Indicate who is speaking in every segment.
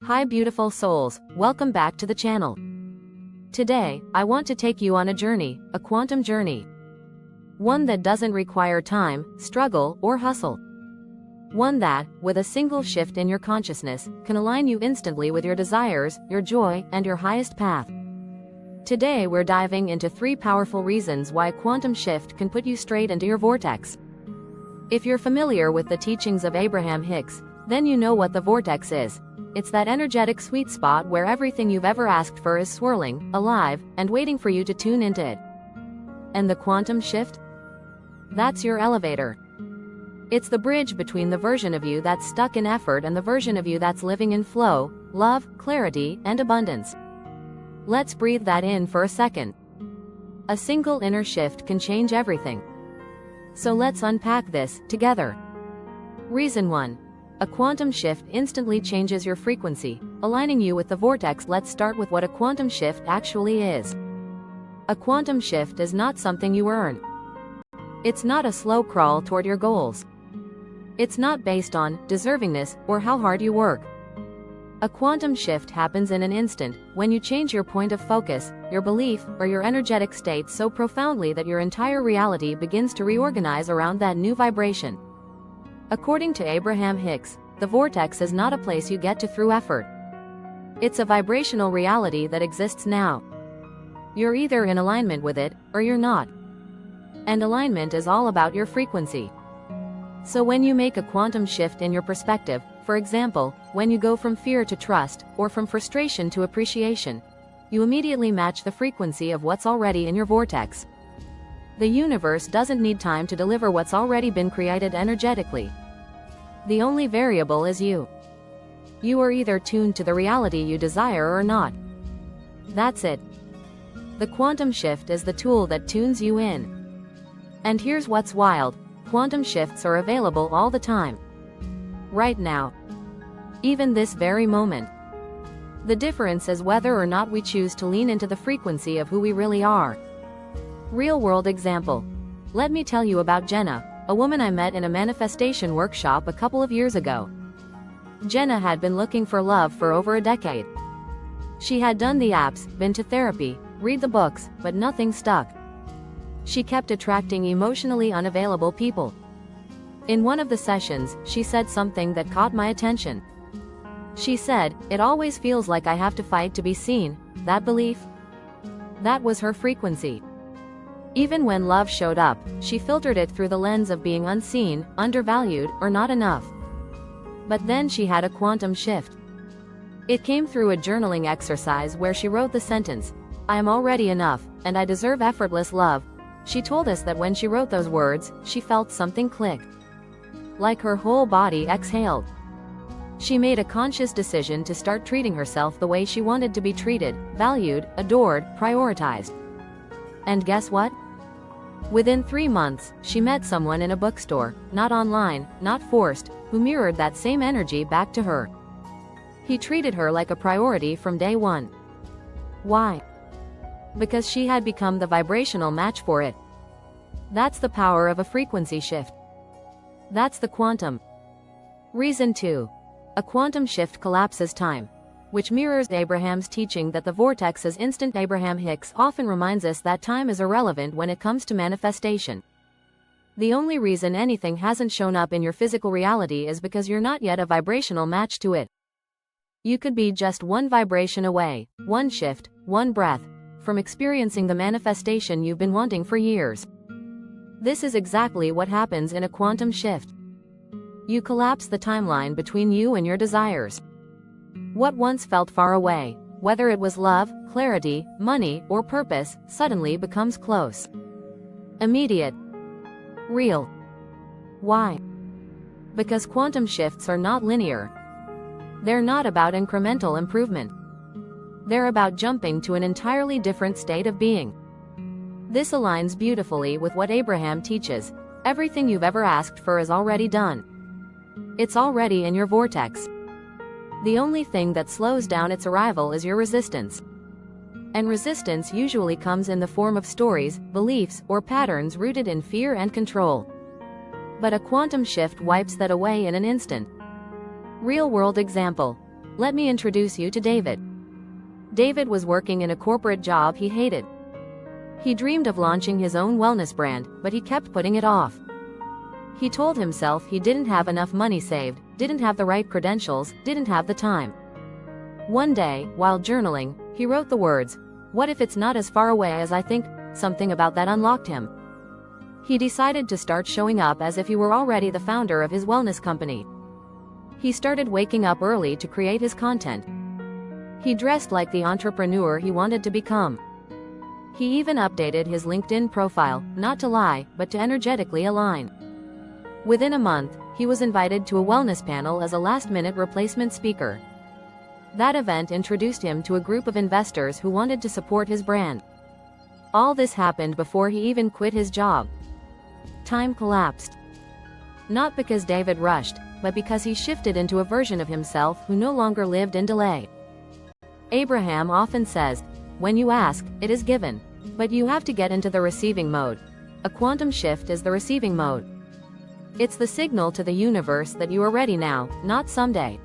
Speaker 1: Hi beautiful souls, welcome back to the channel. Today, I want to take you on a journey, a quantum journey. One that doesn't require time, struggle, or hustle. One that, with a single shift in your consciousness, can align you instantly with your desires, your joy, and your highest path. Today we're diving into 3 powerful reasons why a quantum shift can put you straight into your vortex. If you're familiar with the teachings of Abraham Hicks, then you know what the vortex is. It's that energetic sweet spot where everything you've ever asked for is swirling, alive, and waiting for you to tune into it. And the quantum shift? That's your elevator. It's the bridge between the version of you that's stuck in effort and the version of you that's living in flow, love, clarity, and abundance. Let's breathe that in for a second. A single inner shift can change everything. So let's unpack this together. Reason 1. A quantum shift instantly changes your frequency, aligning you with the vortex. Let's start with what a quantum shift actually is. A quantum shift is not something you earn. It's not a slow crawl toward your goals. It's not based on deservingness or how hard you work. A quantum shift happens in an instant, when you change your point of focus, your belief, or your energetic state so profoundly that your entire reality begins to reorganize around that new vibration. According to Abraham Hicks, the vortex is not a place you get to through effort. It's a vibrational reality that exists now. You're either in alignment with it, or you're not. And alignment is all about your frequency. So when you make a quantum shift in your perspective, for example, when you go from fear to trust, or from frustration to appreciation, you immediately match the frequency of what's already in your vortex. The universe doesn't need time to deliver what's already been created energetically. The only variable is you. You are either tuned to the reality you desire or not. That's it. The quantum shift is the tool that tunes you in. And here's what's wild. Quantum shifts are available all the time. Right now. Even this very moment. The difference is whether or not we choose to lean into the frequency of who we really are. Real-world example. Let me tell you about Jenna, a woman I met in a manifestation workshop a couple of years ago. Jenna had been looking for love for over a decade. She had done the apps, been to therapy, read the books, but nothing stuck. She kept attracting emotionally unavailable people. In one of the sessions, she said something that caught my attention. She said, "It always feels like I have to fight to be seen." That belief? That was her frequency. Even when love showed up, she filtered it through the lens of being unseen, undervalued, or not enough. But then she had a quantum shift. It came through a journaling exercise where she wrote the sentence, "I am already enough, and I deserve effortless love." She told us that when she wrote those words, she felt something click. Like her whole body exhaled. She made a conscious decision to start treating herself the way she wanted to be treated, valued, adored, prioritized. And guess what? Within 3 months, she met someone in a bookstore, not online, not forced, who mirrored that same energy back to her. He treated her like a priority from day one. Why? Because she had become the vibrational match for it. That's the power of a frequency shift. That's the quantum. Reason 2. A quantum shift collapses time, which mirrors Abraham's teaching that the vortex is instant. Abraham Hicks often reminds us that time is irrelevant when it comes to manifestation. The only reason anything hasn't shown up in your physical reality is because you're not yet a vibrational match to it. You could be just one vibration away, one shift, one breath, from experiencing the manifestation you've been wanting for years. This is exactly what happens in a quantum shift. You collapse the timeline between you and your desires. What once felt far away, whether it was love, clarity, money, or purpose, suddenly becomes close. Immediate. Real. Why? Because quantum shifts are not linear. They're not about incremental improvement. They're about jumping to an entirely different state of being. This aligns beautifully with what Abraham teaches. Everything you've ever asked for is already done. It's already in your vortex. The only thing that slows down its arrival is your resistance. And resistance usually comes in the form of stories, beliefs, or patterns rooted in fear and control. But a quantum shift wipes that away in an instant. Real-world example. Let me introduce you to David. David was working in a corporate job he hated. He dreamed of launching his own wellness brand, but he kept putting it off. He told himself he didn't have enough money saved, didn't have the right credentials, didn't have the time. One day, while journaling, he wrote the words, "What if it's not as far away as I think?" Something about that unlocked him. He decided to start showing up as if he were already the founder of his wellness company. He started waking up early to create his content. He dressed like the entrepreneur he wanted to become. He even updated his LinkedIn profile, not to lie, but to energetically align. Within a month, he was invited to a wellness panel as a last-minute replacement speaker. That event introduced him to a group of investors who wanted to support his brand. All this happened before he even quit his job. Time collapsed. Not because David rushed, but because he shifted into a version of himself who no longer lived in delay. Abraham often says, "When you ask, it is given." But you have to get into the receiving mode. A quantum shift is the receiving mode. It's the signal to the universe that you are ready now, not someday.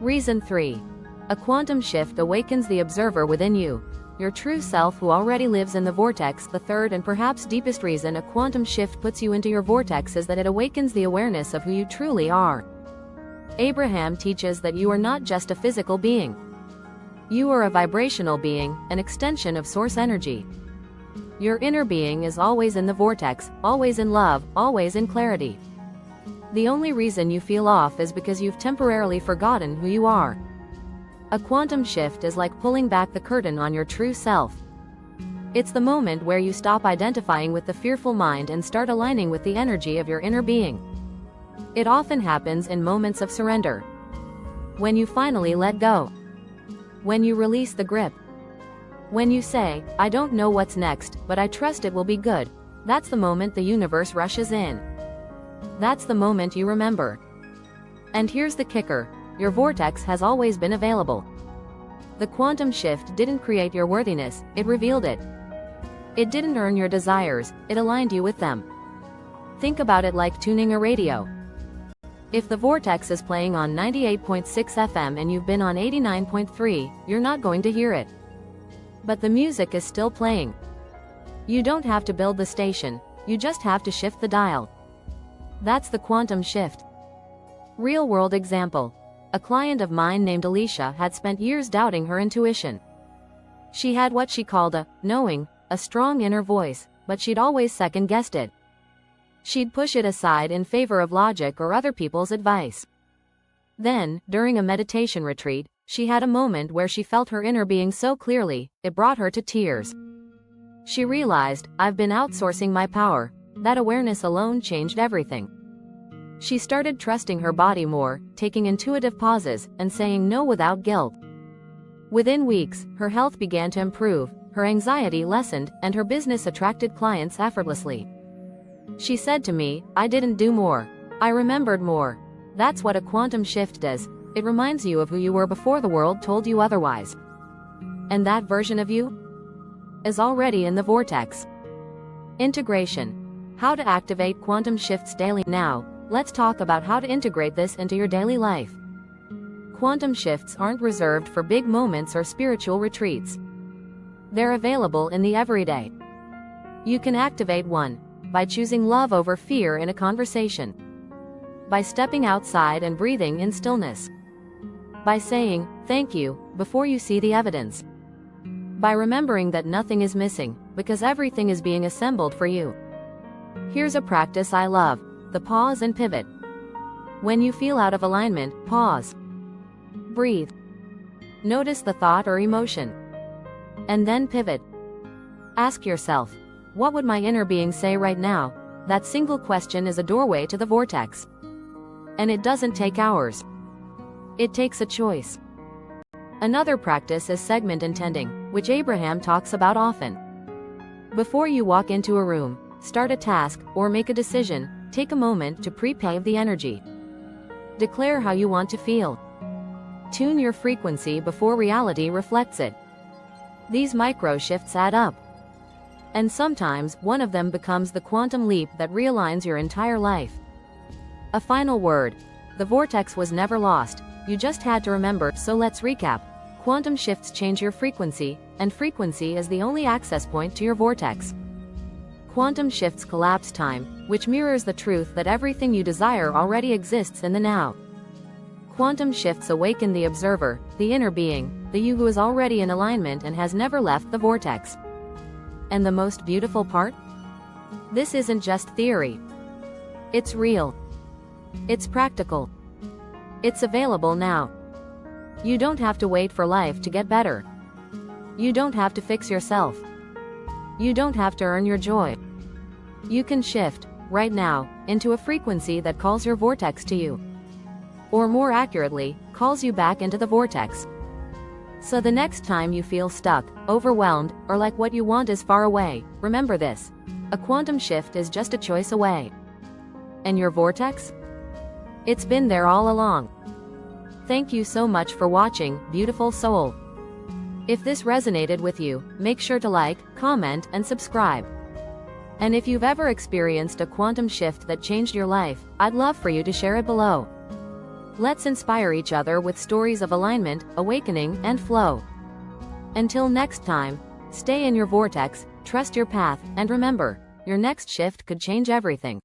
Speaker 1: Reason 3. A quantum shift awakens the observer within you, your true self who already lives in the vortex. The third and perhaps deepest reason a quantum shift puts you into your vortex is that it awakens the awareness of who you truly are. Abraham teaches that you are not just a physical being. You are a vibrational being, an extension of source energy. Your inner being is always in the vortex, always in love, always in clarity. The only reason you feel off is because you've temporarily forgotten who you are. A quantum shift is like pulling back the curtain on your true self. It's the moment where you stop identifying with the fearful mind and start aligning with the energy of your inner being. It often happens in moments of surrender. When you finally let go. When you release the grip. When you say, "I don't know what's next, but I trust it will be good," that's the moment the universe rushes in. That's the moment you remember. And here's the kicker. Your vortex has always been available. The quantum shift didn't create your worthiness, it revealed it. It didn't earn your desires, it aligned you with them. Think about it like tuning a radio. If the vortex is playing on 98.6 FM and you've been on 89.3, you're not going to hear it. But the music is still playing. You don't have to build the station, you just have to shift the dial. That's the quantum shift. Real-world example. A client of mine named Alicia had spent years doubting her intuition. She had what she called a knowing, a strong inner voice, but she'd always second-guessed it. She'd push it aside in favor of logic or other people's advice. Then, during a meditation retreat, she had a moment where she felt her inner being so clearly, it brought her to tears. She realized, "I've been outsourcing my power." That awareness alone changed everything. She started trusting her body more, taking intuitive pauses, and saying no without guilt. Within weeks, her health began to improve, her anxiety lessened, and her business attracted clients effortlessly. She said to me, "I didn't do more. I remembered more." That's what a quantum shift does. It reminds you of who you were before the world told you otherwise. And that version of you is already in the vortex. Integration. How to activate quantum shifts daily. Now, let's talk about how to integrate this into your daily life. Quantum shifts aren't reserved for big moments or spiritual retreats. They're available in the everyday. You can activate one by choosing love over fear in a conversation, by stepping outside and breathing in stillness, by saying, "Thank you," before you see the evidence, by remembering that nothing is missing, because everything is being assembled for you. Here's a practice I love. The pause and pivot. When you feel out of alignment, pause. Breathe. Notice the thought or emotion. And then pivot. Ask yourself, what would my inner being say right now? That single question is a doorway to the vortex. And it doesn't take hours. It takes a choice. Another practice is segment intending, which Abraham talks about often. Before you walk into a room, start a task, or make a decision, take a moment to pre-pave the energy. Declare how you want to feel. Tune your frequency before reality reflects it. These micro shifts add up. And sometimes, one of them becomes the quantum leap that realigns your entire life. A final word. The vortex was never lost. you just had to remember. So let's recap. Quantum shifts change your frequency, and frequency is the only access point to your vortex. Quantum shifts collapse time, which mirrors the truth that everything you desire already exists in the now. Quantum shifts awaken the observer, the inner being, the you who is already in alignment and has never left the vortex. And the most beautiful part? This isn't just theory. It's real. It's practical. It's available now. You don't have to wait for life to get better. You don't have to fix yourself. You don't have to earn your joy. You can shift, right now, into a frequency that calls your vortex to you. Or more accurately, calls you back into the vortex. So the next time you feel stuck, overwhelmed, or like what you want is far away, remember this. A quantum shift is just a choice away. And your vortex? It's been there all along. Thank you so much for watching, beautiful soul. If this resonated with you, make sure to like, comment, and subscribe. And if you've ever experienced a quantum shift that changed your life, I'd love for you to share it below. Let's inspire each other with stories of alignment, awakening, and flow. Until next time, stay in your vortex, trust your path, and remember, your next shift could change everything.